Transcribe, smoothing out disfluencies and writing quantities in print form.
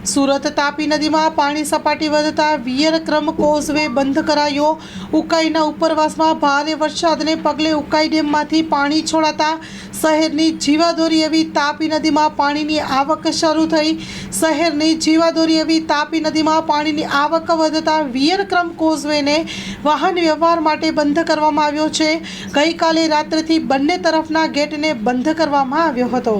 સુરત તાપી નદીમાં પાણી સપાટી વધતા વિયરક્રમ કોઝવે બંધ કરાયો। ઉકાઈના ઉપરવાસમાં ભારે વરસાદને પગલે ઉકાઈ ડેમમાંથી પાણી છોડાતા શહેરની જીવાદોરી એવી તાપી નદીમાં પાણીની આવક શરૂ થઈ। શહેરની જીવાદોરી એવી તાપી નદીમાં પાણીની આવક વધતા વિયરક્રમ કોઝવેને વાહન વ્યવહાર માટે બંધ કરવામાં આવ્યો છે। ગઈકાલે રાત્રેથી બંને તરફના ગેટને બંધ કરવામાં આવ્યો હતો।